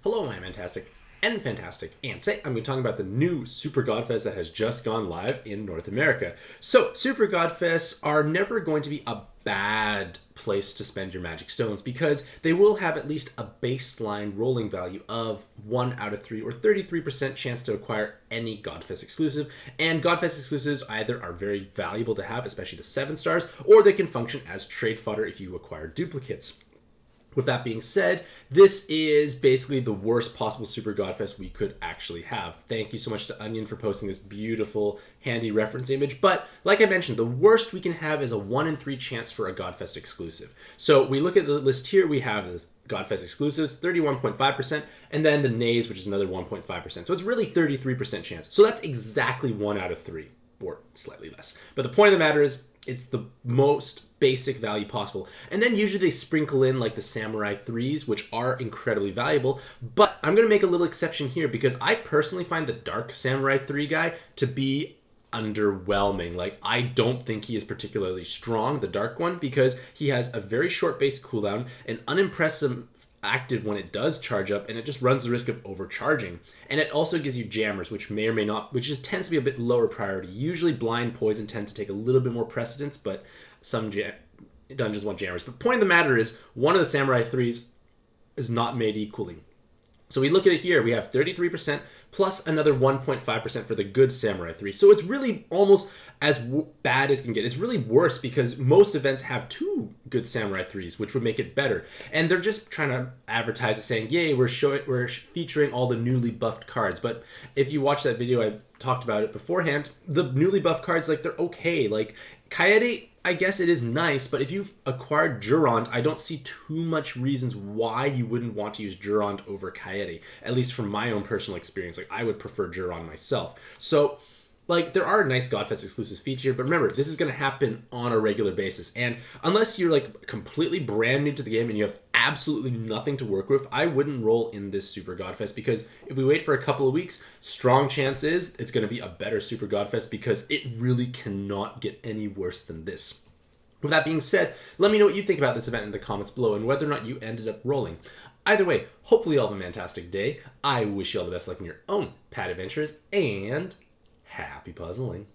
Hello, I'm Fantastic and Fantastic, and today I'm going to be talking about the new Super Godfest that has just gone live in North America. So, Super Godfests are never going to be a bad place to spend your magic stones because they will have at least a baseline rolling value of 1 out of 3 or 33% chance to acquire any Godfest exclusive. And Godfest exclusives either are very valuable to have, especially the 7 stars, or they can function as trade fodder if you acquire duplicates. With that being said, this is basically the worst possible Super Godfest we could actually have. Thank you so much to Onion for posting this beautiful, handy reference image. But like I mentioned, the worst we can have is a 1 in 3 chance for a Godfest exclusive. So we look at the list here. We have this Godfest exclusives, 31.5%, and then the nays, which is another 1.5%. So it's really 33% chance. So that's exactly 1 out of 3, or slightly less. But the point of the matter is, it's the most basic value possible. And then usually they sprinkle in like the Samurai 3s, which are incredibly valuable. But I'm going to make a little exception here because I personally find the Dark Samurai 3 guy to be underwhelming. Like, I don't think he is particularly strong, the Dark one, because he has a very short base cooldown, an unimpressive active when it does charge up, and it just runs the risk of overcharging. And it also gives you jammers, which may or may not, which just tends to be a bit lower priority. Usually blind poison tends to take a little bit more precedence, but some dungeons want jammers. But point of the matter is, one of the Samurai 3s is not made equally. So we look at it here, we have 33% plus another 1.5% for the good Samurai 3. So it's really almost as bad as can get. It's really worse because most events have 2 good Samurai 3s, which would make it better. And they're just trying to advertise it saying, yay, we're featuring all the newly buffed cards. But if you watch that video, I talked about it beforehand, the newly buffed cards, like, they're okay. Like, Kaede, I guess it is nice, but if you've acquired Durand, I don't see too much reasons why you wouldn't want to use Durand over Kaede. At least from my own personal experience, like, I would prefer Durand myself. So, like, there are nice Godfest exclusives featured, but remember, this is going to happen on a regular basis. And unless you're, like, completely brand new to the game and you have absolutely nothing to work with, I wouldn't roll in this Super Godfest, because if we wait for a couple of weeks, strong chance is it's going to be a better Super Godfest because it really cannot get any worse than this. With that being said, let me know what you think about this event in the comments below and whether or not you ended up rolling. Either way, hopefully you all have a fantastic day. I wish you all the best luck in your own pad adventures, and happy puzzling.